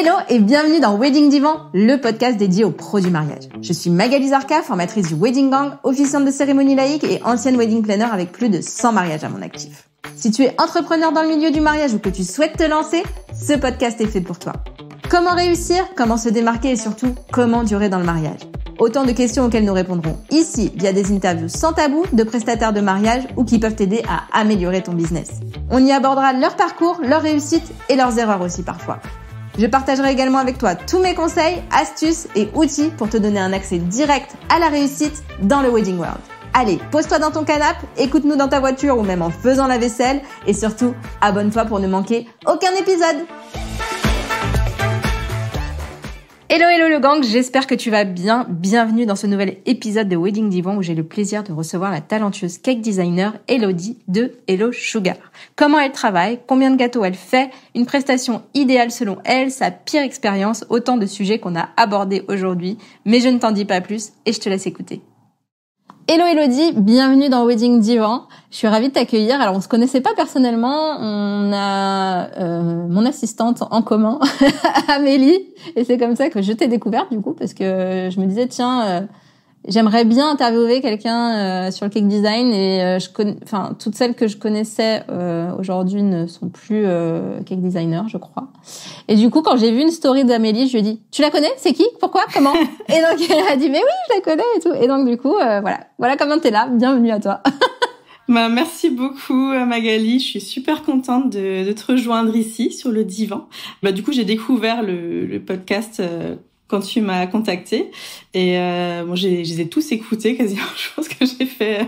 Hello et bienvenue dans Wedding Divan, le podcast dédié aux pros du mariage. Je suis Magali Zarka, formatrice du Wedding Gang, officiante de cérémonie laïque et ancienne wedding planner avec plus de 100 mariages à mon actif. Si tu es entrepreneur dans le milieu du mariage ou que tu souhaites te lancer, ce podcast est fait pour toi. Comment réussir, comment se démarquer et surtout, comment durer dans le mariage? Autant de questions auxquelles nous répondrons ici via des interviews sans tabou de prestataires de mariage ou qui peuvent t'aider à améliorer ton business. On y abordera leur parcours, leurs réussites et leurs erreurs aussi parfois. Je partagerai également avec toi tous mes conseils, astuces et outils pour te donner un accès direct à la réussite dans le Wedding World. Allez, pose-toi dans ton canapé, écoute-nous dans ta voiture ou même en faisant la vaisselle et surtout, abonne-toi pour ne manquer aucun épisode. Hello le gang, j'espère que tu vas bien. Bienvenue dans ce nouvel épisode de Wedding Divan où j'ai le plaisir de recevoir la talentueuse cake designer Elodie de Hello Sugar. Comment elle travaille, combien de gâteaux elle fait, une prestation idéale selon elle, sa pire expérience, autant de sujets qu'on a abordés aujourd'hui. Mais je ne t'en dis pas plus et je te laisse écouter. Hello Elodie, bienvenue dans Wedding Divan. Je suis ravie de t'accueillir. Alors on se connaissait pas personnellement, on a mon assistante en commun, Amélie, et c'est comme ça que je t'ai découverte du coup parce que je me disais tiens, j'aimerais bien interviewer quelqu'un sur le cake design et toutes celles que je connaissais aujourd'hui ne sont plus cake designers, je crois. Et du coup, quand j'ai vu une story d'Amélie, je lui ai dit "Tu la connais? C'est qui? Pourquoi? Comment?" Et donc elle a dit "Mais oui, je la connais et tout." Et donc du coup, voilà comment t'es là. Bienvenue à toi. Merci beaucoup Magali, je suis super contente de te rejoindre ici sur le divan. Du coup, j'ai découvert le podcast quand tu m'as contactée et je les ai tous écoutés quasiment. Je pense que j'ai fait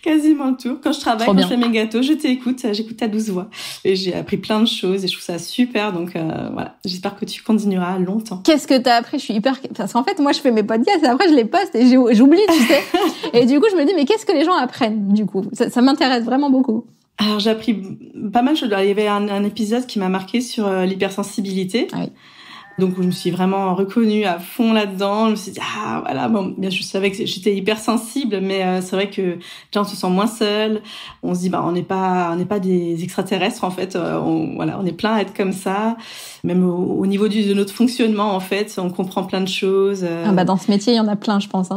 quasiment le tour. Quand je travaille, quand je fais mes gâteaux, je t'écoute, j'écoute ta douce voix et j'ai appris plein de choses et je trouve ça super. Donc voilà, j'espère que tu continueras longtemps. Qu'est-ce que t'as appris? Je suis hyper parce qu'en fait moi je fais mes podcasts et après je les poste et j'oublie, tu sais. Et du coup je me dis mais qu'est-ce que les gens apprennent du coup? Ça m'intéresse vraiment beaucoup. Alors j'ai appris pas mal de choses. Il y avait un épisode qui m'a marqué sur l'hypersensibilité. Ah oui. Donc je me suis vraiment reconnue à fond là-dedans. Je me suis dit bien je savais que j'étais hypersensible, mais c'est vrai que déjà on se sent moins seul. On se dit on n'est pas des extraterrestres en fait. On est plein à être comme ça. Même au niveau de notre fonctionnement en fait, on comprend plein de choses. Dans ce métier, il y en a plein, je pense.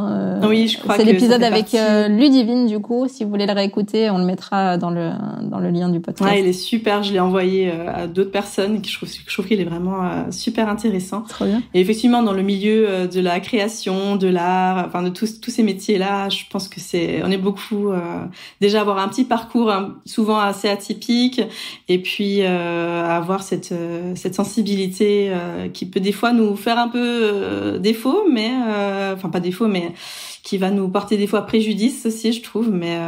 Oui, je crois que c'est l'épisode avec partie... Ludivine du coup. Si vous voulez le réécouter, on le mettra dans le lien du podcast. Ouais, il est super. Je l'ai envoyé à d'autres personnes. Je trouve qu'il est vraiment super intéressant. Trop bien. Et effectivement, dans le milieu de la création, de l'art, de tous ces métiers-là, je pense que on est beaucoup déjà avoir un petit parcours souvent assez atypique, et puis avoir cette sensibilité qui peut des fois nous faire un peu défaut, mais pas défaut, mais qui va nous porter des fois préjudice aussi, je trouve, mais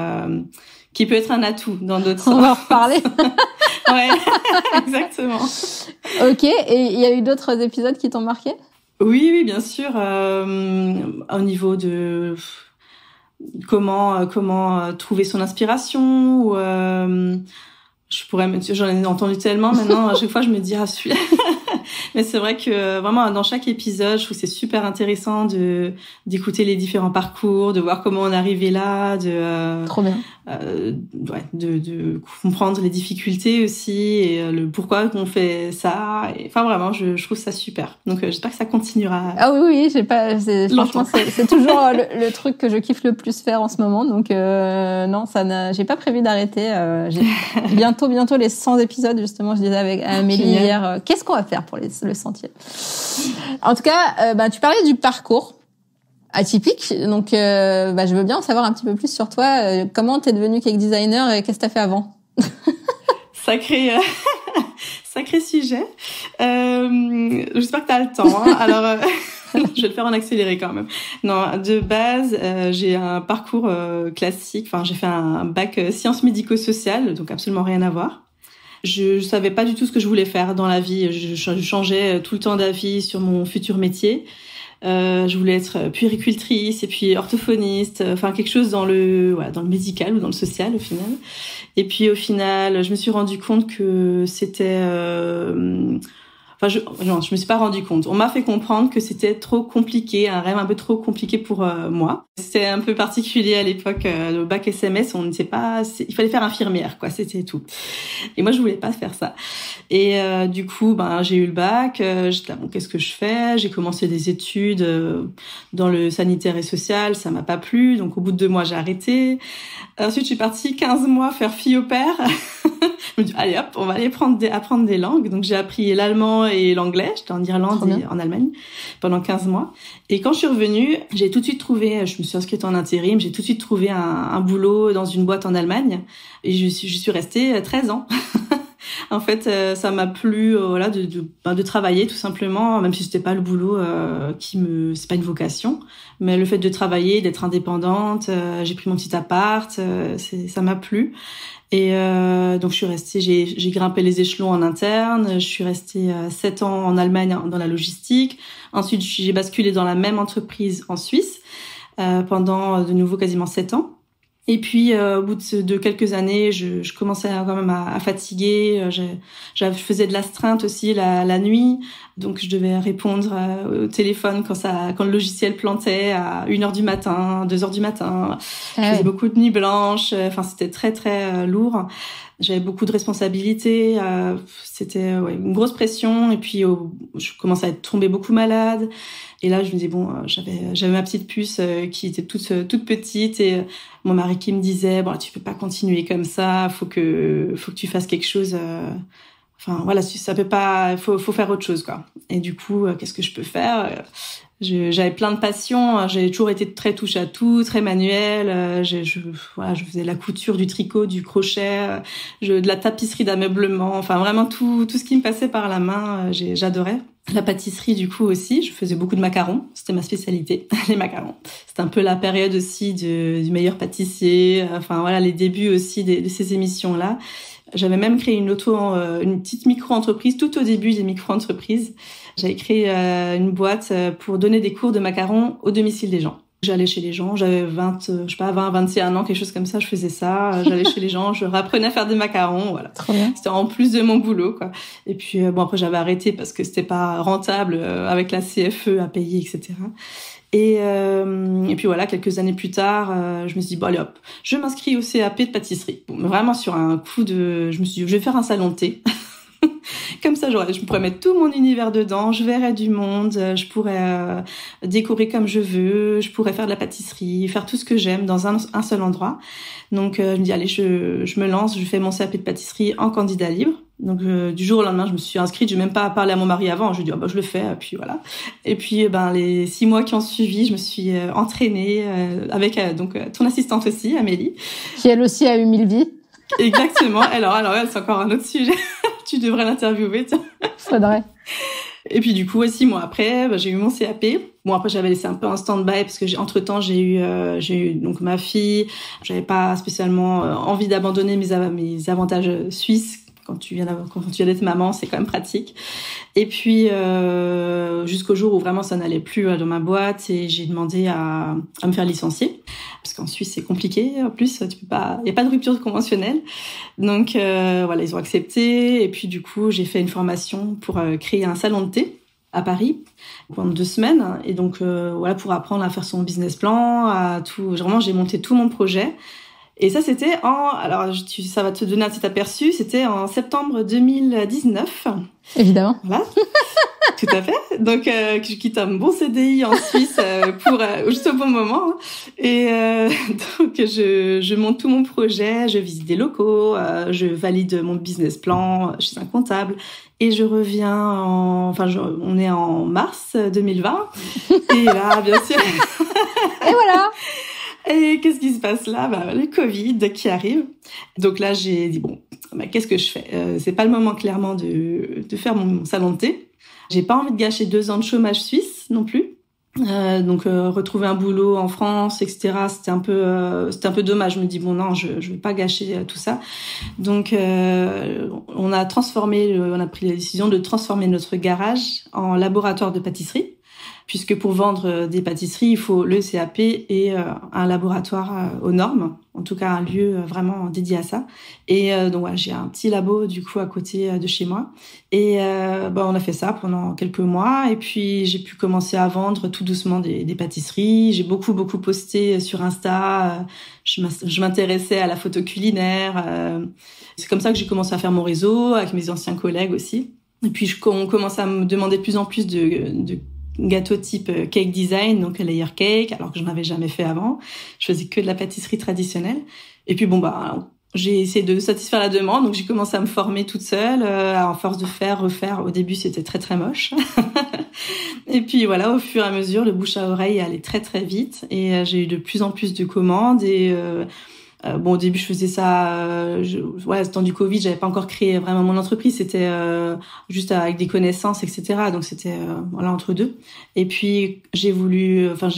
qui peut être un atout dans d'autres sens. On va en reparler. Ouais, exactement. Ok, et il y a eu d'autres épisodes qui t'ont marqué? Oui, bien sûr. Au niveau de comment trouver son inspiration, ou j'en ai entendu tellement maintenant. À chaque fois, je me dis celui-là. Mais c'est vrai que vraiment dans chaque épisode, je trouve que c'est super intéressant d'écouter les différents parcours, de voir comment on est arrivé là, Trop bien. De comprendre les difficultés aussi et le pourquoi qu'on fait ça. Et, vraiment, je trouve ça super. Donc j'espère que ça continuera. Ah oui, franchement c'est toujours le truc que je kiffe le plus faire en ce moment. Donc non, j'ai pas prévu d'arrêter. J'ai bientôt les 100 épisodes justement. Je disais avec Amélie hier, qu'est-ce qu'on va faire pour le 100e? En tout cas, tu parlais du parcours atypique, donc je veux bien en savoir un petit peu plus sur toi. Comment t'es devenue cake designer et qu'est-ce que t'as fait avant? Sacré sujet. J'espère que t'as le temps. Alors, je vais le faire en accéléré quand même. Non, de base, j'ai un parcours classique. J'ai fait un bac sciences médico-sociales, donc absolument rien à voir. Je savais pas du tout ce que je voulais faire dans la vie. Je changeais tout le temps d'avis sur mon futur métier. Je voulais être puéricultrice et puis orthophoniste, quelque chose dans le médical ou dans le social au final. Et puis au final, je me suis rendu compte que c'était Non, je me suis pas rendu compte. On m'a fait comprendre que c'était trop compliqué, un rêve un peu trop compliqué pour moi. C'était un peu particulier à l'époque, le bac SMS, on ne sait pas, il fallait faire infirmière, quoi, c'était tout. Et moi, je voulais pas faire ça. Et du coup, j'ai eu le bac, j'étais là, bon, qu'est-ce que je fais? J'ai commencé des études dans le sanitaire et social, ça m'a pas plu, donc au bout de 2 mois, j'ai arrêté. Ensuite, je suis partie 15 mois faire fille au père. Je me dis, allez hop, on va aller apprendre des langues. Donc, j'ai appris l'allemand et l'anglais. J'étais en Irlande et en Allemagne pendant 15 mois. Et quand je suis revenue, j'ai tout de suite trouvé, je me suis inscrite en intérim, j'ai tout de suite trouvé un boulot dans une boîte en Allemagne. Et je suis restée 13 ans. En fait, ça m'a plu, de travailler tout simplement, même si c'était pas le boulot c'est pas une vocation, mais le fait de travailler, d'être indépendante, j'ai pris mon petit appart, ça m'a plu. Et donc je suis restée, j'ai grimpé les échelons en interne, je suis restée 7 ans en Allemagne dans la logistique. Ensuite, j'ai basculé dans la même entreprise en Suisse pendant de nouveau quasiment 7 ans. Et puis, au bout de quelques années, je commençais quand même à fatiguer. Je faisais de l'astreinte aussi la nuit. Donc, je devais répondre au téléphone quand le logiciel plantait à 1h du matin, 2h du matin. Je faisais beaucoup de nuits blanches. Enfin, c'était très, très lourd. J'avais beaucoup de responsabilités. C'était une grosse pression. Et puis, je commençais à tomber beaucoup malade. Et là, je me disais, bon, j'avais ma petite puce qui était toute petite et mon mari qui me disait, bon, tu peux pas continuer comme ça, faut que tu fasses quelque chose. Enfin, voilà, ça peut pas, faut faire autre chose, quoi. Et du coup, qu'est-ce que je peux faire? J'avais plein de passions. J'ai toujours été très touche à tout, très manuelle. Je faisais la couture, du tricot, du crochet, de la tapisserie d'ameublement. Enfin, vraiment tout ce qui me passait par la main, j'adorais. La pâtisserie, du coup, aussi. Je faisais beaucoup de macarons. C'était ma spécialité, les macarons. C'était un peu la période aussi du meilleur pâtissier. Enfin, voilà, les débuts aussi de ces émissions-là. J'avais même créé une petite micro-entreprise, tout au début des micro-entreprises. J'avais créé une boîte pour donner des cours de macarons au domicile des gens. J'allais chez les gens, j'avais 20, 21 ans, quelque chose comme ça, je faisais ça. J'allais chez les gens, je réapprenais à faire des macarons, voilà. Trop bien. C'était en plus de mon boulot, quoi. Et puis, après, j'avais arrêté parce que c'était pas rentable avec la CFE à payer, etc. Et puis voilà, quelques années plus tard, je me suis dit, bon, allez hop, je m'inscris au CAP de pâtisserie. Bon, vraiment sur un coup je me suis dit, je vais faire un salon de thé. Comme ça, je pourrais mettre tout mon univers dedans, je verrais du monde, je pourrais décorer comme je veux, je pourrais faire de la pâtisserie, faire tout ce que j'aime dans un seul endroit. Donc, je me dis, allez, je me lance, je fais mon CAP de pâtisserie en candidat libre. Donc, du jour au lendemain, je me suis inscrite, j'ai même pas parlé à mon mari avant, je lui ai dit, je le fais, puis voilà. Et puis, les 6 mois qui ont suivi, je me suis entraînée avec ton assistante aussi, Amélie. Qui elle aussi a eu 1000 vies. Exactement. Alors elle, c'est encore un autre sujet. Tu devrais l'interviewer, tiens. Faudrait. Et puis du coup, 6 mois après, j'ai eu mon CAP. Bon, après, j'avais laissé un peu un stand-by parce que entre-temps, j'ai eu donc ma fille. J'avais pas spécialement envie d'abandonner mes avantages suisses. Quand tu viens d'être maman, c'est quand même pratique. Et puis jusqu'au jour où vraiment ça n'allait plus dans ma boîte et j'ai demandé à me faire licencier parce qu'en Suisse c'est compliqué. En plus, tu peux pas, il y a pas de rupture conventionnelle. Donc voilà, ils ont accepté. Et puis du coup, j'ai fait une formation pour créer un salon de thé à Paris pendant 2 semaines. Et donc voilà, pour apprendre à faire son business plan, à tout. Vraiment, j'ai monté tout mon projet. Et ça, c'était ça va te donner un petit aperçu, c'était en septembre 2019. Évidemment. Voilà. Tout à fait. Donc, je quitte un bon CDI en Suisse pour juste au bon moment. Et donc, je monte tout mon projet, je visite des locaux, je valide mon business plan chez un comptable. Et je reviens on est en mars 2020. Et là, bien sûr. Et voilà. Et qu'est-ce qui se passe là? Le Covid qui arrive. Donc là, j'ai dit, qu'est-ce que je fais? C'est pas le moment, clairement, de faire mon salon de thé. J'ai pas envie de gâcher 2 ans de chômage suisse non plus. Donc retrouver un boulot en France, etc. C'était un peu dommage. Je me dis, non, je vais pas gâcher tout ça. Donc on a pris la décision de transformer notre garage en laboratoire de pâtisserie. puisque pour vendre des pâtisseries, il faut le CAP et un laboratoire aux normes, en tout cas un lieu vraiment dédié à ça. Et donc voilà, j'ai un petit labo du coup à côté de chez moi. Et on a fait ça pendant quelques mois, et puis j'ai pu commencer à vendre tout doucement des pâtisseries. J'ai beaucoup posté sur Insta. Je m'intéressais à la photo culinaire. C'est comme ça que j'ai commencé à faire mon réseau avec mes anciens collègues aussi. Et puis on commence à me demander de plus en plus de gâteaux type cake design, donc layer cake, alors que je n'avais jamais fait avant. Je faisais que de la pâtisserie traditionnelle. Et puis j'ai essayé de satisfaire la demande, donc j'ai commencé à me former toute seule, à force de refaire. Au début, c'était très très moche. Et puis voilà, au fur et à mesure, le bouche à oreille allait très très vite, et j'ai eu de plus en plus de commandes. Et au début, je faisais ça. Temps du Covid, j'avais pas encore créé vraiment mon entreprise. C'était juste avec des connaissances, etc. Donc c'était entre deux. Et puis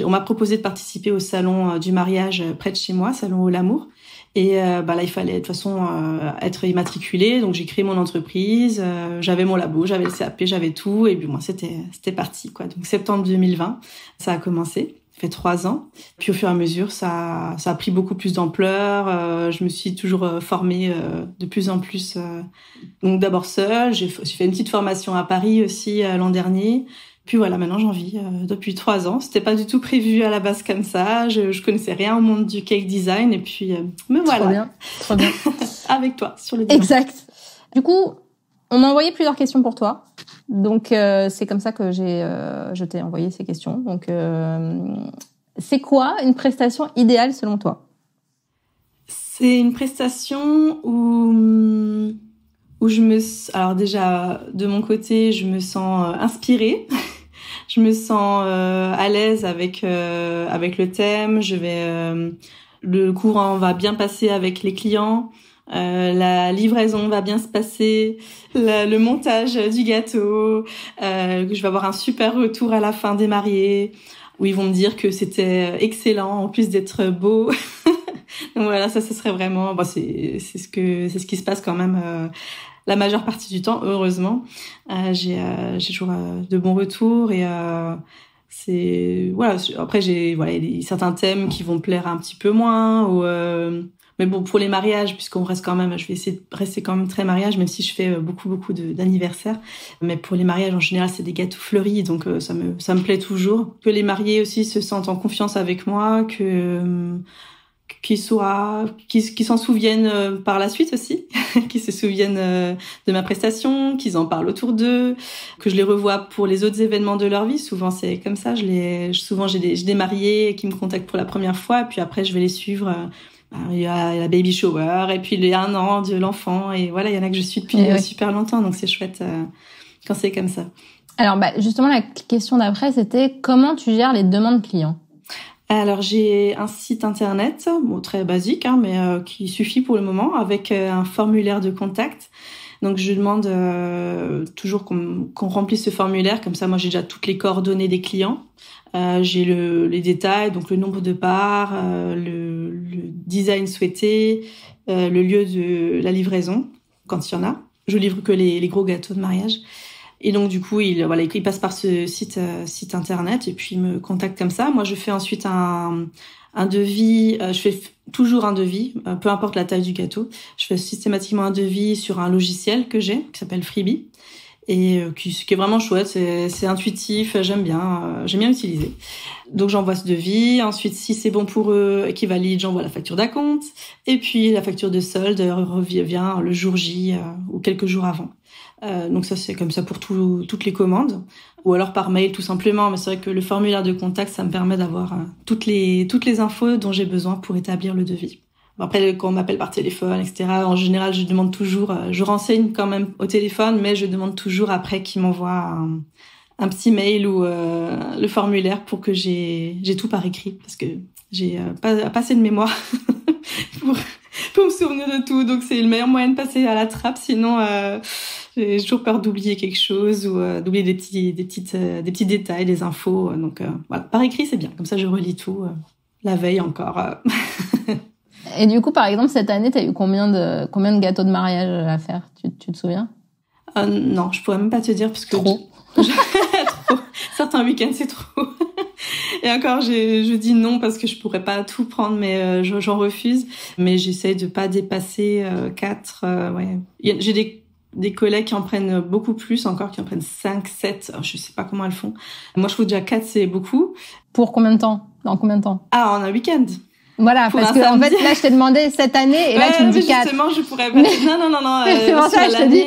on m'a proposé de participer au salon du mariage près de chez moi, salon Au L'Amour. Et là, il fallait de toute façon être immatriculé. Donc j'ai créé mon entreprise. J'avais mon labo, j'avais le CAP, j'avais tout. Et puis moi, c'était parti, quoi. Donc septembre 2020, ça a commencé. Ça fait 3 ans. Puis au fur et à mesure, ça a pris beaucoup plus d'ampleur. Je me suis toujours formée de plus en plus. Donc d'abord seule. J'ai fait une petite formation à Paris aussi l'an dernier. Puis voilà, maintenant j'en vis depuis 3 ans. C'était pas du tout prévu à la base comme ça. Je connaissais rien au monde du cake design. Et puis, me voilà. Trop bien. Avec toi, sur le divan. Exact. Du coup, on m'a envoyé plusieurs questions pour toi. Donc, c'est comme ça que je t'ai envoyé ces questions. Donc, c'est quoi une prestation idéale selon toi? C'est une prestation où alors déjà, de mon côté, je me sens inspirée. Je me sens à l'aise avec le thème. Le courant va bien passer avec les clients. La livraison va bien se passer, le montage du gâteau, je vais avoir un super retour à la fin des mariés, où ils vont me dire que c'était excellent, en plus d'être beau. Donc voilà, ça serait vraiment, c'est ce qui se passe quand même la majeure partie du temps, heureusement. J'ai toujours de bons retours, et après il y a certains thèmes qui vont plaire un petit peu moins, mais bon, pour les mariages, puisqu'on reste quand même, je vais essayer de rester quand même très mariage, même si je fais beaucoup d'anniversaires. Mais pour les mariages, en général, c'est des gâteaux fleuris, donc ça me plaît toujours. Que les mariés aussi se sentent en confiance avec moi, qu'ils s'en souviennent par la suite aussi, qu'ils se souviennent de ma prestation, qu'ils en parlent autour d'eux, que je les revois pour les autres événements de leur vie. Souvent, c'est comme ça. Souvent, j'ai des mariés qui me contactent pour la première fois, et puis après, je vais les suivre. Il y a la baby shower, et puis les 1 an de l'enfant, et voilà, il y en a que je suis depuis super longtemps, donc c'est chouette quand c'est comme ça. Alors, justement, la question d'après, c'était comment tu gères les demandes clients? Alors, j'ai un site internet, très basique, mais qui suffit pour le moment, avec un formulaire de contact. Donc, je demande toujours qu'on remplisse ce formulaire, comme ça, moi, j'ai déjà toutes les coordonnées des clients. J'ai les détails, donc le nombre de parts, le design souhaité, le lieu de la livraison, quand il y en a. Je livre que les gros gâteaux de mariage. Et donc, du coup, il passe par ce site internet, et puis il me contacte comme ça. Moi, je fais ensuite un devis. Je fais toujours un devis, peu importe la taille du gâteau. Je fais systématiquement un devis sur un logiciel que j'ai, qui s'appelle Freebie, et qui est vraiment chouette. C'est intuitif, j'aime bien utiliser. Donc, j'envoie ce devis. Ensuite, si c'est bon pour eux et qu'ils valident, j'envoie la facture d'acompte. Et puis, la facture de solde revient le jour J ou quelques jours avant. Donc ça, c'est comme ça pour toutes les commandes, ou alors par mail tout simplement. Mais c'est vrai que le formulaire de contact, ça me permet d'avoir toutes les infos dont j'ai besoin pour établir le devis. Après, quand on m'appelle par téléphone, etc., en général, je demande toujours, je renseigne quand même au téléphone, mais je demande toujours après qu'ils m'envoient un petit mail ou le formulaire pour que j'ai tout par écrit, parce que j'ai pas assez de mémoire pour me souvenir de tout. Donc c'est le meilleur moyen de passer à la trappe, sinon j'ai toujours peur d'oublier quelque chose, ou d'oublier des petits détails, des infos. Donc voilà, par écrit c'est bien, comme ça je relis tout la veille encore. Et du coup, par exemple, cette année, t'as eu combien de gâteaux de mariage à faire? Tu te souviens? Non, je pourrais même pas te dire, parce que trop. Trop. Certains week-ends, c'est trop. Et encore, je dis non parce que je pourrais pas tout prendre, mais j'en refuse. Mais j'essaye de pas dépasser 4. Ouais. J'ai des collègues qui en prennent beaucoup plus, encore qui en prennent 5, 7. Je sais pas comment elles font. Moi, je trouve déjà 4, c'est beaucoup. Pour combien de temps? Dans combien de temps? Ah, en un week-end. Voilà, parce que en fait, là, je t'ai demandé cette année, et là, tu me dis 4. Justement, je pourrais pas. Non. C'est pour ça que je te dis.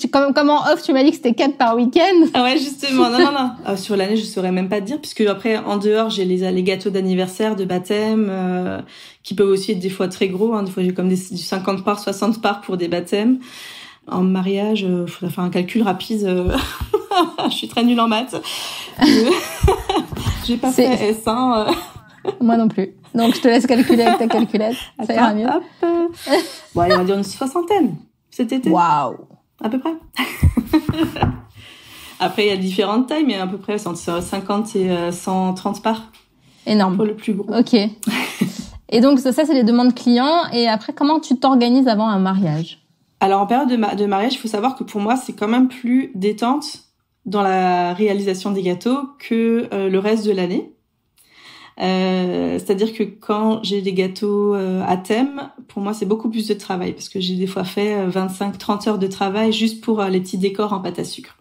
Comme en off, tu m'as dit que c'était 4 par week-end. Ah ouais, justement. Non. Sur l'année, je saurais même pas te dire, puisque après, en dehors, j'ai les gâteaux d'anniversaire, de baptême, qui peuvent aussi être des fois très gros. Des fois, j'ai comme du 50 parts, 60 parts pour des baptêmes. En mariage, faudrait faire un calcul rapide. Je suis très nulle en maths. J'ai pas fait S1. Moi non plus. Donc, je te laisse calculer avec ta calculette. Ça ira mieux. Hop. Bon, allez, on va dire une 60aine cet été. Waouh. À peu près. Après, il y a différentes tailles, mais à peu près entre 50 et 130 parts. Énorme. Pour le plus gros. Ok. Et donc, ça, c'est les demandes clients. Et après, comment tu t'organises avant un mariage? Alors, en période de mariage, il faut savoir que pour moi, c'est quand même plus détente dans la réalisation des gâteaux que le reste de l'année. C'est-à-dire que quand j'ai des gâteaux à thème, pour moi c'est beaucoup plus de travail parce que j'ai des fois fait 25-30 heures de travail juste pour les petits décors en pâte à sucre.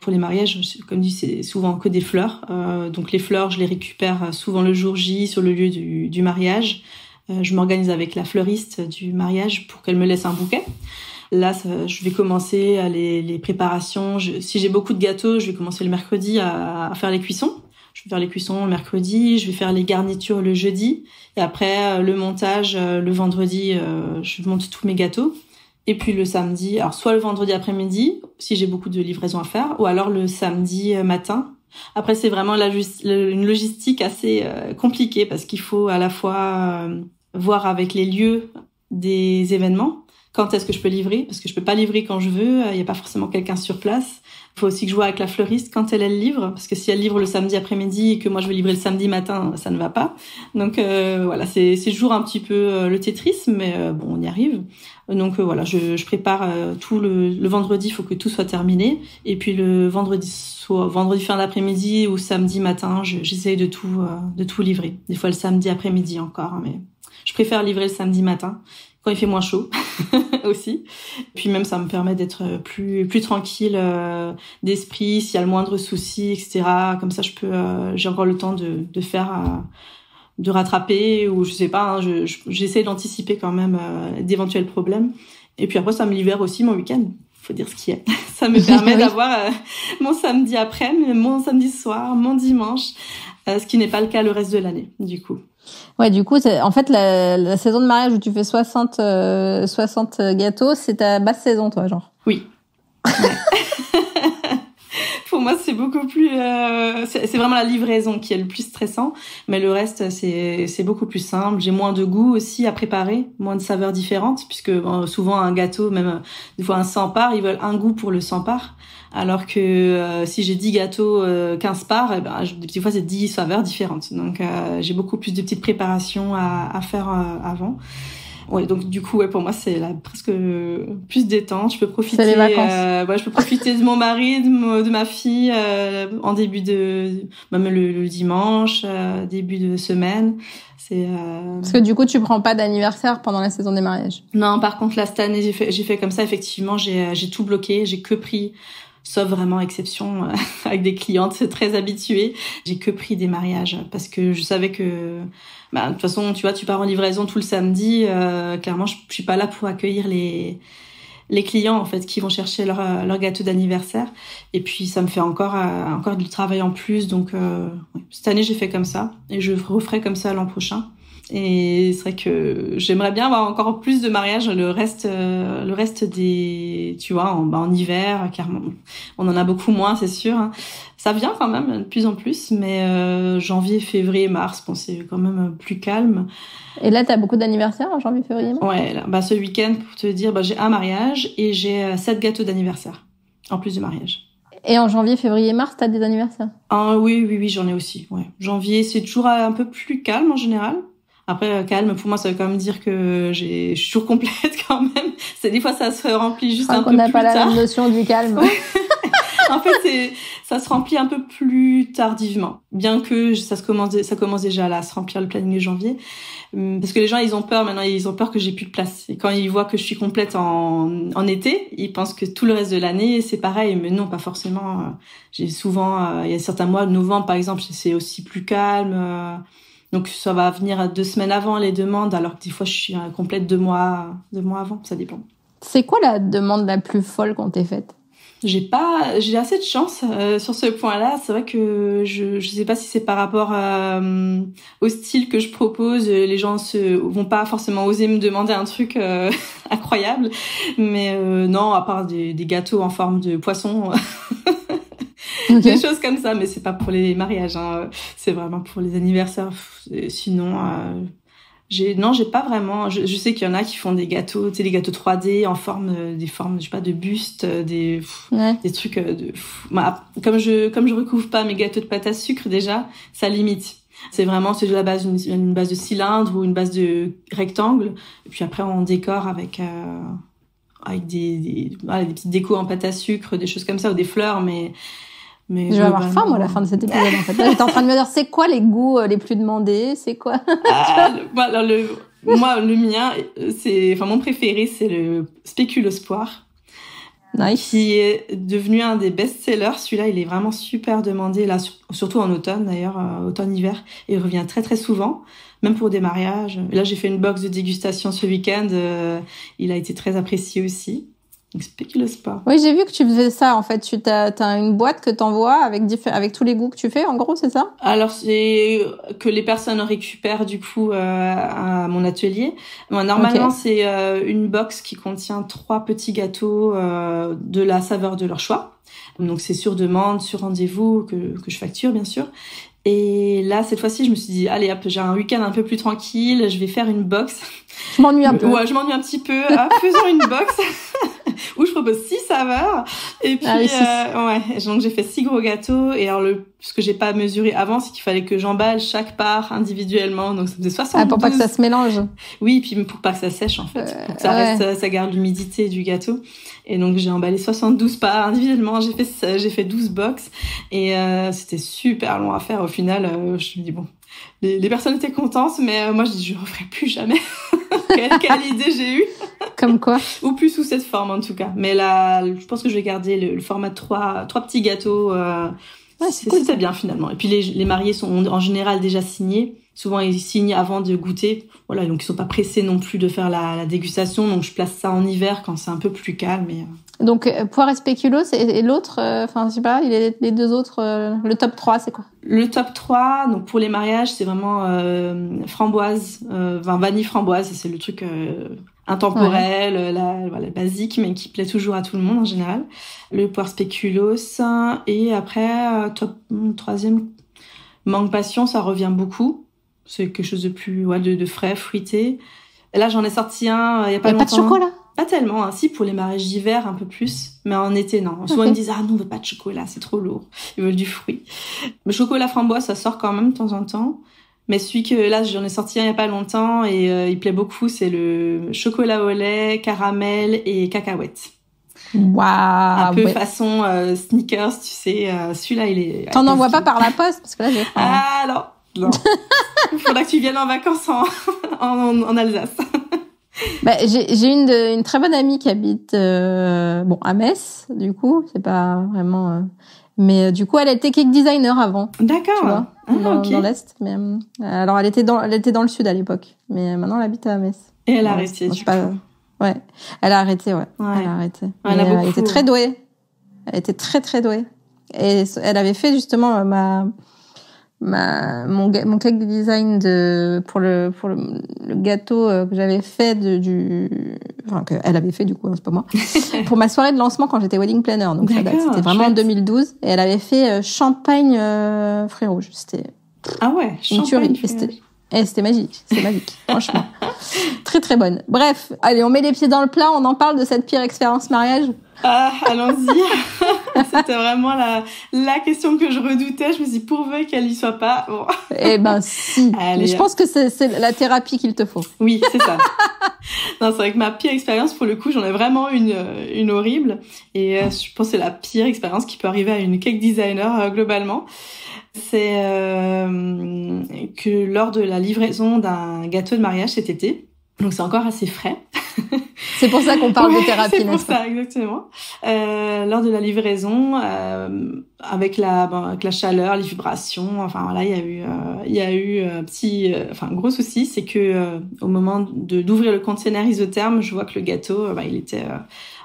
Pour les mariages, comme dit, c'est souvent que des fleurs. Donc les fleurs, je les récupère souvent le jour J sur le lieu du mariage. Je m'organise avec la fleuriste du mariage pour qu'elle me laisse un bouquet. Là, je vais commencer les préparations. Si j'ai beaucoup de gâteaux, je vais commencer le mercredi à faire les cuissons. Je vais faire les cuissons le mercredi, je vais faire les garnitures le jeudi. Et après, le montage, le vendredi, je monte tous mes gâteaux. Et puis le samedi, alors soit le vendredi après-midi, si j'ai beaucoup de livraisons à faire, ou alors le samedi matin. Après, c'est vraiment une logistique assez compliquée parce qu'il faut à la fois voir avec les lieux des événements. Quand est-ce que je peux livrer? Parce que je peux pas livrer quand je veux. Il y a pas forcément quelqu'un sur place. Il faut aussi que je vois avec la fleuriste quand elle livre. Parce que si elle livre le samedi après-midi et que moi je veux livrer le samedi matin, ça ne va pas. Donc voilà, c'est toujours un petit peu le Tetris, mais bon, on y arrive. Donc voilà, je prépare tout le vendredi. Il faut que tout soit terminé. Et puis le vendredi fin d'après-midi ou samedi matin, j'essaye de tout livrer. Des fois le samedi après-midi encore, mais je préfère livrer le samedi matin. Quand il fait moins chaud aussi. Puis même, ça me permet d'être plus tranquille d'esprit, s'il y a le moindre souci, etc. Comme ça, j'ai encore le temps de faire, de rattraper, ou je sais pas, j'essaie d'anticiper quand même d'éventuels problèmes. Et puis après, ça me libère aussi mon week-end. Faut dire ce qui est. Ça me permet d'avoir mon samedi après, mon samedi soir, mon dimanche, ce qui n'est pas le cas le reste de l'année, du coup. Ouais, du coup, en fait, la saison de mariage où tu fais 60 gâteaux, c'est ta basse saison, toi, genre. Oui. Ouais. Pour moi, c'est beaucoup plus... c'est vraiment la livraison qui est le plus stressant, mais le reste, c'est beaucoup plus simple. J'ai moins de goût aussi à préparer, moins de saveurs différentes, puisque souvent, un gâteau, même des fois un 100 parts, ils veulent un goût pour le 100 parts. Alors que si j'ai 10 gâteaux, 15 parts, des fois, c'est 10 saveurs différentes. Donc, j'ai beaucoup plus de petites préparations à faire avant. Ouais, donc du coup, ouais, pour moi, c'est presque plus détente. Je peux profiter. C'est les vacances. Je peux profiter de mon mari, de ma fille, en début même le dimanche, début de semaine. Parce que du coup, tu prends pas d'anniversaire pendant la saison des mariages. Non, par contre, là, cette année, j'ai fait comme ça. Effectivement, j'ai tout bloqué. J'ai que pris, sauf vraiment exception avec des clientes très habituées. J'ai que pris des mariages parce que je savais que, de toute façon, tu vois, tu pars en livraison tout le samedi. Clairement, je suis pas là pour accueillir les clients en fait qui vont chercher leur gâteau d'anniversaire. Et puis ça me fait encore du travail en plus. Donc cette année, j'ai fait comme ça et je referai comme ça l'an prochain. Et c'est vrai que j'aimerais bien avoir encore plus de mariages le reste des, tu vois, en hiver, car on en a beaucoup moins, c'est sûr, hein. Ça vient quand même de plus en plus, mais janvier, février, mars, bon, c'est quand même plus calme. Et là, t'as beaucoup d'anniversaires en janvier, février, mars? Ouais, là, ce week-end, pour te dire, j'ai un mariage et j'ai 7 gâteaux d'anniversaire, en plus du mariage. Et en janvier, février, mars, t'as des anniversaires? Ah, oui, j'en ai aussi, ouais. Janvier, c'est toujours un peu plus calme en général. Après, calme, pour moi, ça veut quand même dire que je suis toujours complète quand même. Des fois, ça se remplit juste un peu plus tard. On n'a pas la même notion du calme. En fait, ça se remplit un peu plus tardivement. Bien que ça commence déjà là à se remplir le planning de janvier. Parce que les gens, ils ont peur maintenant, ils ont peur que j'ai plus de place. Et quand ils voient que je suis complète en été, ils pensent que tout le reste de l'année, c'est pareil. Mais non, pas forcément. J'ai souvent, il y a certains mois, novembre par exemple, c'est aussi plus calme. Donc ça va venir 2 semaines avant les demandes, alors que des fois je suis complète 2 mois avant, ça dépend. C'est quoi la demande la plus folle qu'on t'ait faite? J'ai assez de chance sur ce point-là. C'est vrai que je sais pas si c'est par rapport au style que je propose. Les gens vont pas forcément oser me demander un truc incroyable, mais non, à part des gâteaux en forme de poisson. Okay. Des choses comme ça, mais c'est pas pour les mariages, hein. C'est vraiment pour les anniversaires. Sinon, j'ai pas vraiment. Je sais qu'il y en a qui font des gâteaux, tu sais, des gâteaux 3D en forme, des formes, je sais pas, de buste, des trucs comme je recouvre pas mes gâteaux de pâte à sucre déjà, ça limite. C'est de la base, une base de cylindre ou une base de rectangle, et puis après on décore avec des petites décos en pâte à sucre, des choses comme ça, ou des fleurs, mais je vais avoir faim, moi, à la fin de cet épisode, en fait. Là, j'étais en train de me dire, c'est quoi les goûts les plus demandés? C'est quoi? Le mien, mon préféré, c'est le spéculoos poire. Nice. Qui est devenu un des best-sellers. Celui-là, il est vraiment super demandé, là, surtout en automne, d'ailleurs, automne-hiver. Et il revient très, très souvent, même pour des mariages. Et là, j'ai fait une box de dégustation ce week-end. Il a été très apprécié aussi. Donc, spéculoos poire. Oui, j'ai vu que tu faisais ça, en fait. Tu t'as une boîte que t'envoies avec tous les goûts que tu fais, en gros, c'est ça? Alors, c'est que les personnes récupèrent, du coup, à mon atelier. Moi, normalement, c'est une box qui contient 3 petits gâteaux de la saveur de leur choix. Donc, c'est sur demande, sur rendez-vous, que je facture, bien sûr. Et là, cette fois-ci, je me suis dit, allez hop, j'ai un week-end un peu plus tranquille, je vais faire une box. Je m'ennuie un peu. Ouais, je m'ennuie un petit peu. Faisons une box où je propose 6 saveurs. Et puis, donc j'ai fait 6 gros gâteaux. Et alors, ce que j'ai pas mesuré avant, c'est qu'il fallait que j'emballe chaque part individuellement. Donc, ça faisait 72. Pour pas que ça se mélange. Oui, puis pour pas que ça sèche, en fait. Pour que ça reste, ça garde l'humidité du gâteau. Et donc, j'ai emballé 72 parts individuellement. J'ai fait 12 box. Et c'était super long à faire. Au final, je me dis, bon, les personnes étaient contentes, mais moi, je dis, je referai plus jamais. Quelle idée j'ai eue. Comme quoi? Ou plus sous cette forme, en tout cas. Mais là, je pense que je vais garder le format de 3 petits gâteaux. C'était bien, finalement. Et puis, les mariés sont en général déjà signés. Souvent, ils signent avant de goûter. Voilà, donc ils sont pas pressés non plus de faire la dégustation. Donc, je place ça en hiver quand c'est un peu plus calme. Donc, poire et spéculoos, et l'autre, je sais pas, les 2 autres, le top 3, c'est quoi? Le top 3, donc pour les mariages, c'est vraiment framboise, vanille framboise, c'est le truc intemporel, la basique, mais qui plaît toujours à tout le monde en général. Le poire spéculoos, et après, troisième, mangue passion, ça revient beaucoup. C'est quelque chose de plus, de frais, fruité. Et là, j'en ai sorti un il y a pas longtemps. Pas de chocolat? Pas tellement, si, pour les mariages d'hiver, un peu plus. Mais en été, non. Souvent, ils me disent, non, on veut pas de chocolat, c'est trop lourd. Ils veulent du fruit. Le chocolat framboise, ça sort quand même de temps en temps. Mais celui que, là, j'en ai sorti un il y a pas longtemps et il plaît beaucoup, c'est le chocolat au lait, caramel et cacahuète. Waouh! Un peu façon sneakers, tu sais. Celui-là, il est... T'en envoies pas par la poste? Parce que là, j'ai faim. Ah, non. Il faudra que tu viennes en vacances en Alsace. J'ai une très bonne amie qui habite à Metz, du coup, c'est pas vraiment mais du coup elle était cake designer avant. D'accord. Tu vois, dans l'est, mais alors elle était dans le sud à l'époque, mais maintenant elle habite à Metz. Et elle a arrêté. Ouais, elle a arrêté, elle a arrêté. Elle était très douée. Elle était très très douée. Et elle avait fait justement mon cake design pour le gâteau que j'avais fait que elle avait fait du coup, c'est pas moi, pour ma soirée de lancement quand j'étais wedding planner. Donc ça date, c'était vraiment en 2012 et elle avait fait champagne fruits rouges. C'était une tuerie. C'était magique, franchement. Très très bonne. Bref, allez, on met les pieds dans le plat, on en parle de cette pire expérience mariage. Ah, allons-y. C'était vraiment la question que je redoutais. Je me suis dit, pourvu qu'elle y soit pas. Bon. Eh ben, si. Allez. Mais je pense que c'est la thérapie qu'il te faut. Oui, c'est ça. Non, c'est vrai que ma pire expérience, pour le coup, j'en ai vraiment une horrible. Et je pense que c'est la pire expérience qui peut arriver à une cake designer, globalement. C'est que lors de la livraison d'un gâteau de mariage cet été, donc c'est encore assez frais. C'est pour ça qu'on parle de thérapie, c'est pour ça, exactement. Lors de la livraison, avec la chaleur, les vibrations, enfin voilà, il y a eu un petit, gros souci, c'est que au moment d'ouvrir le container isotherme, je vois que le gâteau, il était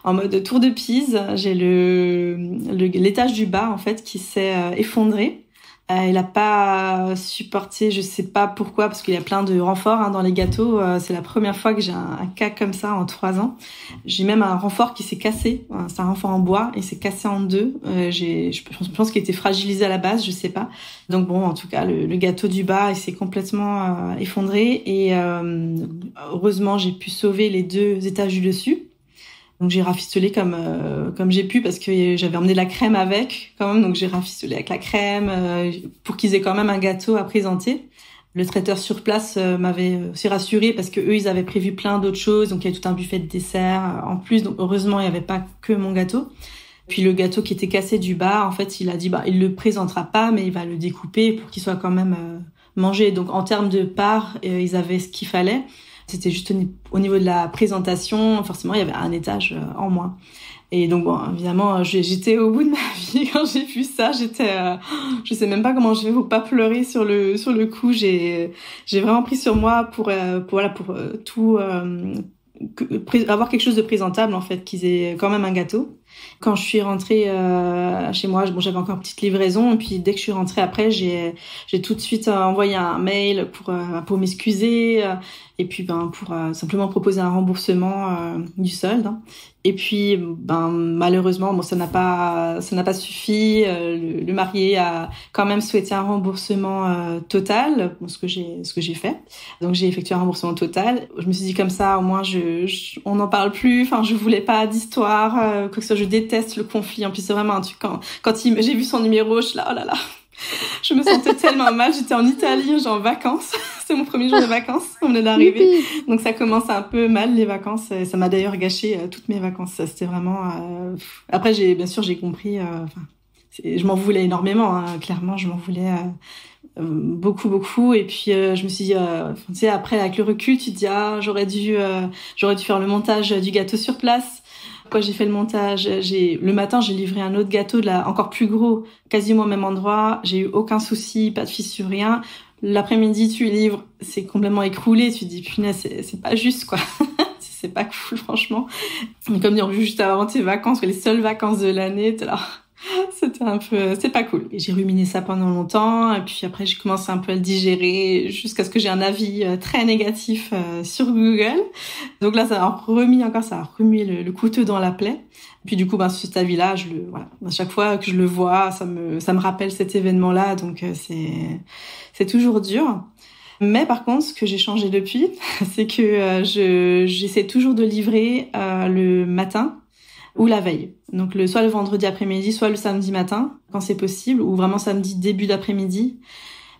en mode tour de Pise. J'ai l'étage du bas en fait qui s'est effondré. Il a pas supporté, je sais pas pourquoi, parce qu'il y a plein de renforts dans les gâteaux. C'est la première fois que j'ai un cas comme ça en 3 ans. J'ai même un renfort qui s'est cassé. C'est un renfort en bois et s'est cassé en 2. Je pense qu'il était fragilisé à la base, je sais pas. Donc bon, en tout cas, le gâteau du bas, il s'est complètement effondré. Et heureusement, j'ai pu sauver les 2 étages du dessus. Donc j'ai rafistolé comme j'ai pu parce que j'avais emmené de la crème avec quand même, donc j'ai rafistolé avec la crème pour qu'ils aient quand même un gâteau à présenter. Le traiteur sur place m'avait aussi rassurée parce que eux ils avaient prévu plein d'autres choses, donc il y a tout un buffet de dessert en plus, donc heureusement il y avait pas que mon gâteau. Puis le gâteau qui était cassé du bas, en fait il a dit il le présentera pas mais il va le découper pour qu'il soit quand même mangé. Donc en termes de part, ils avaient ce qu'il fallait. C'était juste au niveau de la présentation, forcément, il y avait un étage en moins. Et donc, bon, évidemment, j'étais au bout de ma vie quand j'ai vu ça. Je sais même pas comment je vais vous pas pleurer sur le coup. J'ai vraiment pris sur moi pour tout, avoir quelque chose de présentable, en fait, qu'ils aient quand même un gâteau. Quand je suis rentrée chez moi, j'avais encore une petite livraison, et puis dès que je suis rentrée après, j'ai tout de suite envoyé un mail pour m'excuser, et puis pour simplement proposer un remboursement du solde. Et puis malheureusement, ça n'a pas suffi. Le marié a quand même souhaité un remboursement total, ce que j'ai fait. Donc j'ai effectué un remboursement total. Je me suis dit comme ça, au moins on n'en parle plus. Enfin, je voulais pas d'histoire, quoi que ce soit. Je déteste le conflit. En plus, c'est vraiment un truc quand j'ai vu son numéro, je suis là, oh là là. Je me sentais tellement mal. J'étais en Italie, en vacances. C'est mon premier jour de vacances. On venait d'arriver. Donc ça commence un peu mal, les vacances. Ça m'a d'ailleurs gâché toutes mes vacances. Ça, c'était vraiment... Après, bien sûr, j'ai compris... je m'en voulais énormément. Clairement, je m'en voulais beaucoup, beaucoup. Et puis, je me suis dit... tu sais, après, avec le recul, tu te dis, j'aurais dû faire le montage du gâteau sur place. Quand j'ai fait le montage, le matin, j'ai livré un autre gâteau encore plus gros, quasiment au même endroit. J'ai eu aucun souci, pas de fissure, rien. L'après-midi, tu livres, c'est complètement écroulé. Tu te dis, punaise, c'est pas juste, quoi. C'est pas cool, franchement. Mais comme dire, juste avant tes vacances, les seules vacances de l'année, t'es là. C'est pas cool. Et j'ai ruminé ça pendant longtemps, et puis après j'ai commencé un peu à le digérer jusqu'à ce que j'ai un avis très négatif sur Google. Donc là ça a remis le couteau dans la plaie. Et puis du coup cet avis-là, à chaque fois que je le vois, ça me rappelle cet événement-là, donc c'est toujours dur. Mais par contre, ce que j'ai changé depuis, c'est que j'essaie toujours de livrer le matin ou la veille. Donc soit le vendredi après-midi, soit le samedi matin, quand c'est possible, ou vraiment samedi début d'après-midi,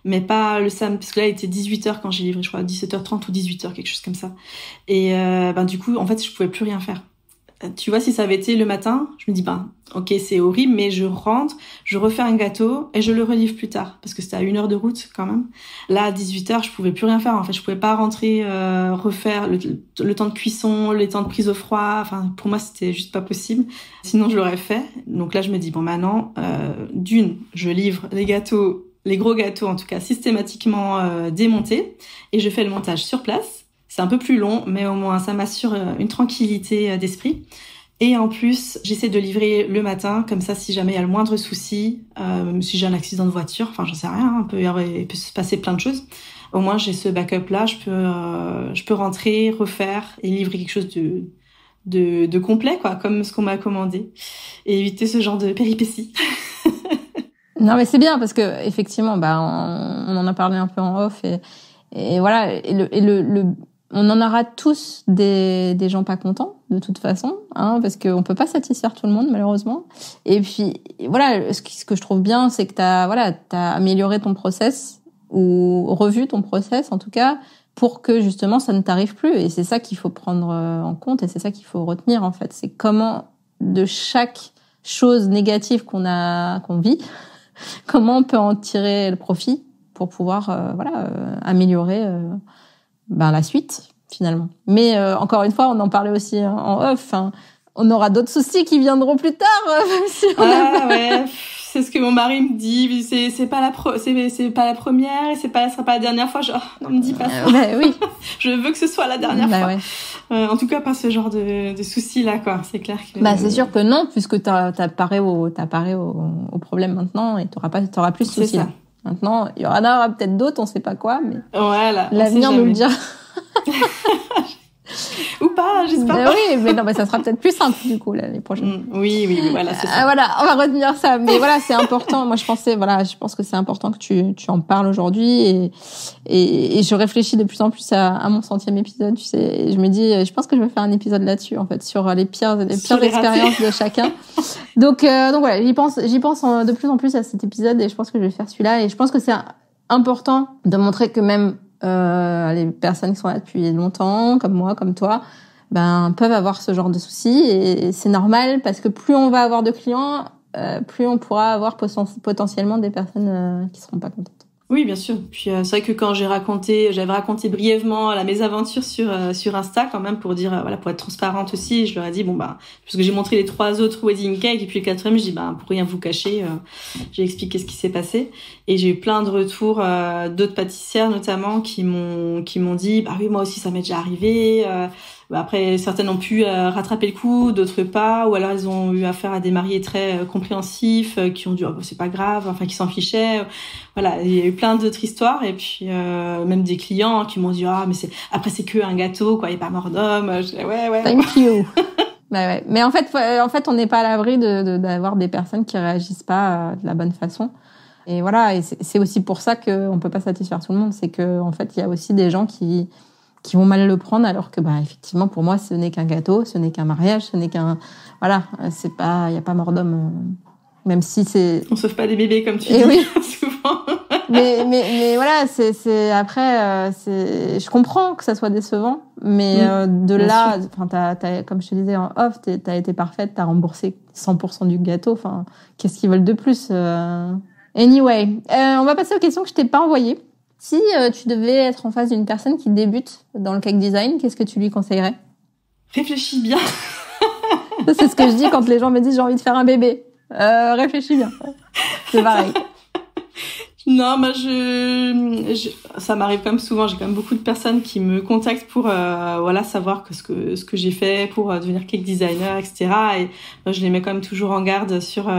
mais pas le samedi, parce que là il était 18h quand j'ai livré, je crois 17h30 ou 18h, quelque chose comme ça. Et du coup, en fait, je pouvais plus rien faire. Tu vois, si ça avait été le matin, je me dis, ok, c'est horrible, mais je rentre, je refais un gâteau et je le relivre plus tard, parce que c'était à 1 heure de route quand même. Là, à 18h, je pouvais plus rien faire. En fait, je pouvais pas rentrer, refaire le temps de cuisson, les temps de prise au froid. Enfin, pour moi, c'était juste pas possible. Sinon, je l'aurais fait. Donc là, je me dis, maintenant, je livre les gâteaux, les gros gâteaux en tout cas, systématiquement démontés, et je fais le montage sur place. C'est un peu plus long, mais au moins ça m'assure une tranquillité d'esprit. Et en plus, j'essaie de livrer le matin, comme ça, si jamais il y a le moindre souci, si j'ai un accident de voiture, j'en sais rien, il peut se passer plein de choses. Au moins, j'ai ce backup-là, je peux rentrer, refaire et livrer quelque chose de complet, quoi, comme ce qu'on m'a commandé, et éviter ce genre de péripéties. Non, mais c'est bien parce que effectivement, on en a parlé un peu en off et voilà, et on en aura tous des gens pas contents de toute façon, hein, parce qu'on peut pas satisfaire tout le monde malheureusement. Et puis voilà, ce que je trouve bien, c'est que t'as amélioré ton process ou revu ton process en tout cas pour que justement ça ne t'arrive plus. Et c'est ça qu'il faut prendre en compte et c'est ça qu'il faut retenir en fait. C'est comment de chaque chose négative qu'on vit, comment on peut en tirer le profit pour pouvoir améliorer la suite finalement. Mais encore une fois, on en parlait aussi en off. Hein, on aura d'autres soucis qui viendront plus tard. Même si ouais, c'est ce que mon mari me dit. C'est pas la première et ça sera pas la dernière fois. Genre, non, me dis pas ça. Oui. Je veux que ce soit la dernière fois. Ouais. En tout cas, pas ce genre de soucis là, quoi. C'est clair que. C'est sûr que non, puisque t'as paré au problème maintenant et t'auras plus de soucis. Là. Maintenant, il y aura peut-être d'autres, on sait pas quoi, mais voilà, l'avenir nous le dira. Ou pas, j'espère. Oui, mais ça sera peut-être plus simple du coup l'année prochaine. Oui, voilà, c'est ça. Voilà, on va retenir ça. Mais voilà, c'est important. Moi, je pense que c'est important que tu en parles aujourd'hui et je réfléchis de plus en plus à mon 100e épisode. Tu sais, et je me dis, je pense que je vais faire un épisode là-dessus en fait sur les pires expériences de chacun. Donc voilà, j'y pense de plus en plus à cet épisode et je pense que je vais faire celui-là et je pense que c'est important de montrer que même les personnes qui sont là depuis longtemps, comme moi, comme toi, peuvent avoir ce genre de soucis et c'est normal parce que plus on va avoir de clients, plus on pourra avoir potentiellement des personnes qui seront pas contentes. Oui, bien sûr. Puis c'est vrai que quand j'avais raconté brièvement mes aventures sur Insta quand même pour dire pour être transparente aussi, je leur ai dit parce que j'ai montré les 3 autres wedding cakes et puis le 4e, je dis pour rien vous cacher, j'ai expliqué ce qui s'est passé et j'ai eu plein de retours d'autres pâtissières notamment qui m'ont dit oui, moi aussi ça m'est déjà arrivé. Après, certaines ont pu rattraper le coup, d'autres pas, ou alors elles ont eu affaire à des mariés très compréhensifs qui ont dit c'est pas grave, enfin qui s'en fichaient. Voilà, il y a eu plein d'autres histoires et puis même des clients qui m'ont dit mais c'est que un gâteau quoi, il est pas mort d'homme. Je dis ouais. Thank you. Ouais. Mais en fait on n'est pas à l'abri d'avoir des personnes qui réagissent pas de la bonne façon. Et voilà, et c'est aussi pour ça que on peut pas satisfaire tout le monde, c'est que en fait il y a aussi des gens qui vont mal le prendre alors que effectivement pour moi ce n'est qu'un gâteau, ce n'est qu'un mariage, ce n'est qu'un c'est pas, il y a pas mort d'homme, même si c'est on sauve pas des bébés comme tu dis oui. souvent. mais voilà, c'est après je comprends que ça soit décevant, mais de là t'as comme je te disais en off, t'as été parfaite, t'as remboursé 100% du gâteau, enfin qu'est-ce qu'ils veulent de plus Anyway, on va passer aux questions que je t'ai pas envoyées. Si tu devais être en face d'une personne qui débute dans le cake design, qu'est-ce que tu lui conseillerais ? Réfléchis bien. Ça, c'est ce que je dis quand les gens me disent j'ai envie de faire un bébé. Réfléchis bien. C'est pareil. Non, ça m'arrive quand même souvent. J'ai quand même beaucoup de personnes qui me contactent pour savoir ce que j'ai fait pour devenir cake designer, etc. Et moi, je les mets quand même toujours en garde sur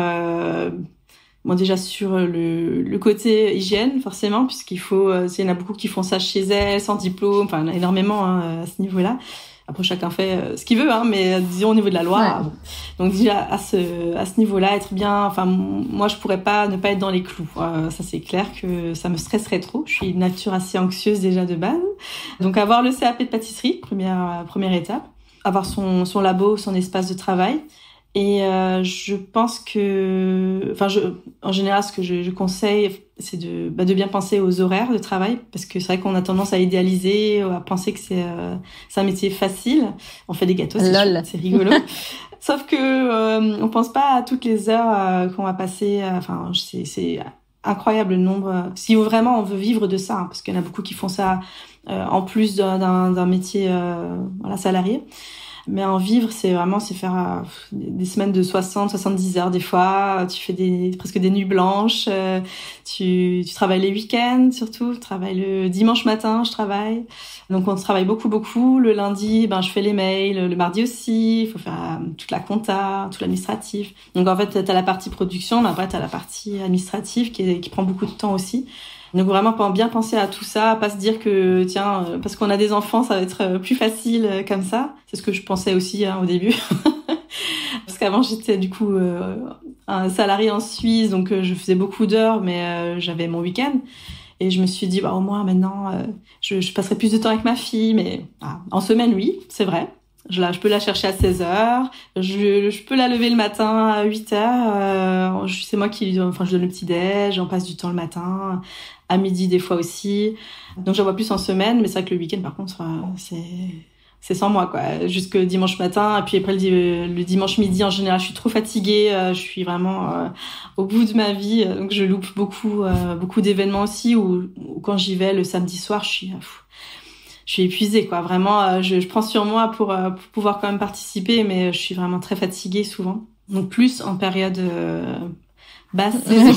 déjà sur le côté hygiène forcément, puisqu'il faut il y en a beaucoup qui font ça chez elles sans diplôme, enfin énormément à ce niveau-là. Après chacun fait ce qu'il veut mais disons au niveau de la loi. Ouais. Bon. Donc déjà à ce niveau-là être bien, moi je pourrais pas ne pas être dans les clous. Ça c'est clair que ça me stresserait trop. Je suis une nature assez anxieuse déjà de base. Donc avoir le CAP de pâtisserie, première étape, avoir son labo, son espace de travail. Et je pense que, en général, ce que je conseille, c'est de bien penser aux horaires de travail, parce que c'est vrai qu'on a tendance à idéaliser, à penser que c'est un métier facile. On fait des gâteaux, c'est rigolo. Sauf que on pense pas à toutes les heures qu'on va passer. C'est incroyable le nombre. Si vraiment on veut vivre de ça, parce qu'il y en a beaucoup qui font ça en plus d'un métier salarié. Mais en vivre, c'est faire des semaines de 70 heures des fois. Tu fais presque des nuits blanches. Tu travailles les week-ends surtout. Tu travailles le dimanche matin, je travaille. Donc on travaille beaucoup. Le lundi, je fais les mails. Le mardi aussi. Il faut faire toute la compta, tout l'administratif. Donc en fait, t'as la partie production, mais après t'as la partie administrative qui prend beaucoup de temps aussi. Donc vraiment bien penser à tout ça, pas se dire que tiens parce qu'on a des enfants ça va être plus facile comme ça. C'est ce que je pensais aussi au début. Parce qu'avant j'étais du coup un salarié en Suisse, donc je faisais beaucoup d'heures mais j'avais mon week-end. Et je me suis dit, au moins maintenant, je passerai plus de temps avec ma fille. Mais en semaine, oui, c'est vrai. Je peux la chercher à 16h. Je peux la lever le matin à 8h. C'est moi je donne le petit-déj. On passe du temps le matin. À midi, des fois aussi. Donc, j'en vois plus en semaine. Mais c'est vrai que le week-end, par contre, c'est sans moi, quoi. Jusque dimanche matin. Et puis après, le dimanche midi, en général, je suis trop fatiguée. Je suis vraiment au bout de ma vie. Donc, je loupe beaucoup d'événements aussi. Ou quand j'y vais le samedi soir, je suis épuisée, quoi. Vraiment, je prends sur moi pour pouvoir quand même participer. Mais je suis vraiment très fatiguée souvent. Donc, plus en période basse saison.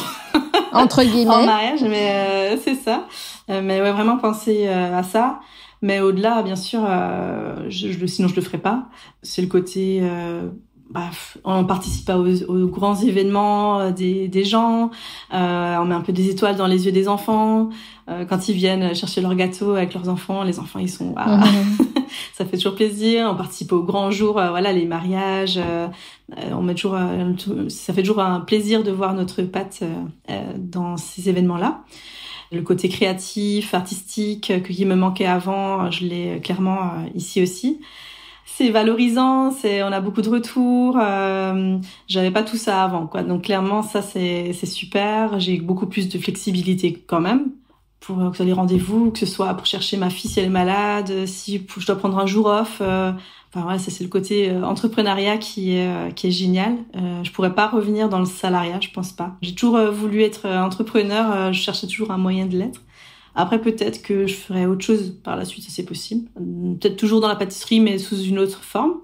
Entre guillemets. En mariage, mais c'est ça. Mais ouais, vraiment penser à ça. Mais au-delà, bien sûr, sinon je le ferais pas. C'est le côté, on participe pas aux grands événements des gens. On met un peu des étoiles dans les yeux des enfants. Quand ils viennent chercher leur gâteau avec leurs enfants, les enfants ils sont, ça fait toujours plaisir. On participe aux grands jours, les mariages. On met toujours, ça fait toujours un plaisir de voir notre patte dans ces événements-là. Le côté créatif, artistique qui me manquait avant, je l'ai clairement ici aussi. C'est valorisant, on a beaucoup de retours. J'avais pas tout ça avant, quoi. Donc clairement, ça c'est super. J'ai beaucoup plus de flexibilité quand même pour que ce soit les rendez-vous, que ce soit pour chercher ma fille si elle est malade, si je dois prendre un jour off. Ça c'est le côté entrepreneuriat qui est génial. Je pourrais pas revenir dans le salariat, je pense pas. J'ai toujours voulu être entrepreneur, je cherchais toujours un moyen de l'être. Après peut-être que je ferais autre chose par la suite, ça c'est possible. Peut-être toujours dans la pâtisserie mais sous une autre forme.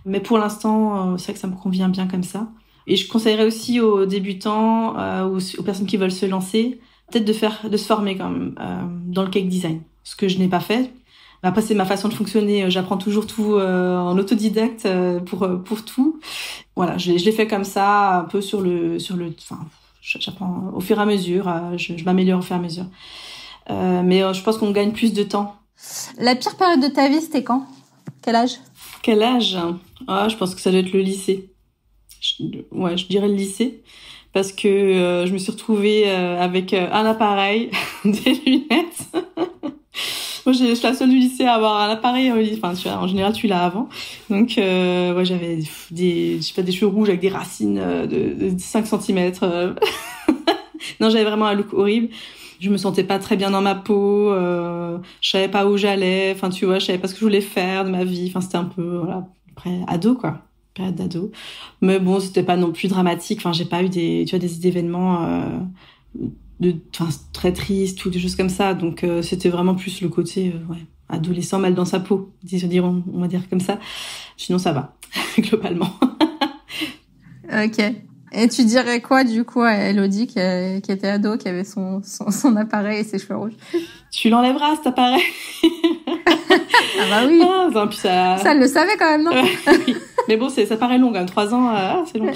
Mais pour l'instant, c'est vrai que ça me convient bien comme ça. Et je conseillerais aussi aux débutants ou aux personnes qui veulent se lancer, peut-être de se former quand même dans le cake design, ce que je n'ai pas fait. Après, c'est ma façon de fonctionner. J'apprends toujours tout en autodidacte pour tout. Voilà, je l'ai fait comme ça, un peu j'apprends au fur et à mesure. Je m'améliore au fur et à mesure. Mais je pense qu'on gagne plus de temps. La pire période de ta vie, c'était quand ? Quel âge ? Quel âge ? Je pense que ça doit être le lycée. Je dirais le lycée. Parce que je me suis retrouvée avec un appareil, des lunettes. Moi, je suis la seule du lycée à avoir un appareil. Enfin, en général, tu l'as avant. Donc, j'avais des cheveux rouges avec des racines de 5 cm. Non, j'avais vraiment un look horrible. Je me sentais pas très bien dans ma peau. Je savais pas où j'allais. Enfin, tu vois, je savais pas ce que je voulais faire de ma vie. Enfin, c'était un peu, après, ado, quoi. Période d'ado. Mais bon, c'était pas non plus dramatique. Enfin, j'ai pas eu des événements, très tristes ou des choses comme ça. Donc, c'était vraiment plus le côté, adolescent mal dans sa peau. On va dire comme ça. Sinon, ça va, globalement. Ok. Et tu dirais quoi, du coup, à Elodie, qui était ado, qui avait son appareil et ses cheveux rouges? Tu l'enlèveras, cet appareil. Ah bah oui. Ça, elle le savait quand même, non? Oui. Mais bon, ça paraît long, quand même. 3 ans, c'est long.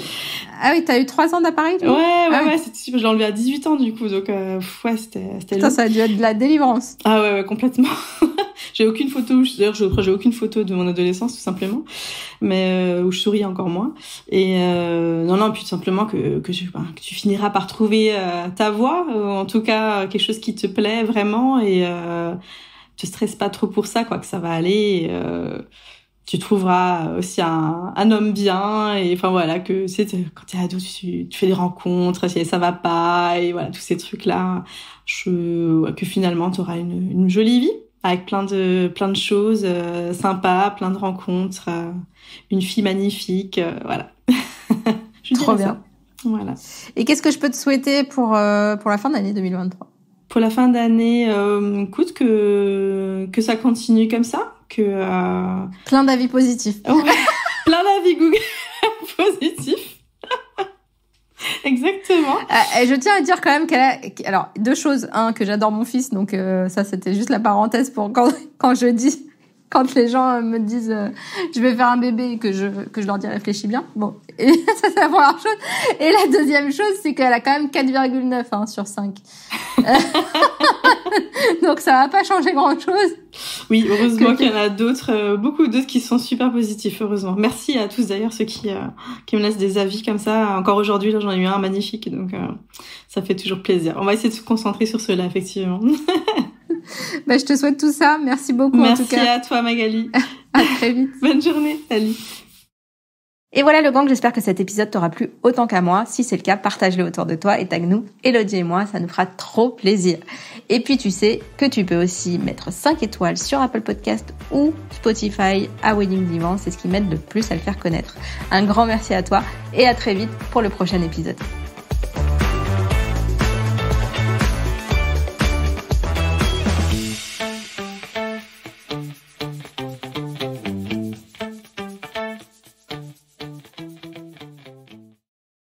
Ah oui, t'as eu 3 ans d'appareil, du coup? Ouais, c'était super. Je l'ai enlevé à 18 ans, du coup. Donc, c'était long. Ça a dû être de la délivrance. Ah ouais, complètement. J'ai aucune photo. D'ailleurs, j'ai aucune photo de mon adolescence, tout simplement. Mais, où je souris encore moins. Et, non, puis tout simplement que tu finiras par trouver ta voie. Ou en tout cas, quelque chose qui te plaît vraiment. Et, te stresse pas trop pour ça, quoi, que ça va aller. Tu trouveras aussi un homme bien, et enfin voilà, que quand t'es ado, tu fais des rencontres, si ça va pas, et voilà, tous ces trucs là, que finalement t'auras une jolie vie avec plein de choses sympas, plein de rencontres, une fille magnifique, voilà. Trop bien. Ça. Voilà. Et qu'est-ce que je peux te souhaiter pour la fin d'année 2023? Pour la fin d'année, écoute, que ça continue comme ça, que plein d'avis positifs. Ouais, plein d'avis Google positifs. Exactement. Je tiens à dire quand même alors 2 choses. Un, que j'adore mon fils, donc ça c'était juste la parenthèse pour quand les gens me disent je vais faire un bébé et que je leur dis réfléchis bien. Bon, et ça c'est la première chose. Et la deuxième chose, c'est qu'elle a quand même 4,9 sur 5. Donc ça va pas changer grand-chose. Oui, heureusement qu'il y en a d'autres, beaucoup d'autres qui sont super positifs, heureusement. Merci à tous d'ailleurs, ceux qui me laissent des avis comme ça. Encore aujourd'hui, là, j'en ai eu un magnifique, donc ça fait toujours plaisir. On va essayer de se concentrer sur cela, effectivement. Je te souhaite tout ça. Merci beaucoup. Merci en tout cas. Merci à toi, Magali. À très vite. Bonne journée. Salut. Et voilà le gang, j'espère que cet épisode t'aura plu autant qu'à moi. Si c'est le cas, partage-le autour de toi et tag-nous, Elodie et moi, ça nous fera trop plaisir. Et puis tu sais que tu peux aussi mettre 5 étoiles sur Apple Podcast ou Spotify à Wedding Divan, c'est ce qui m'aide le plus à le faire connaître. Un grand merci à toi et à très vite pour le prochain épisode.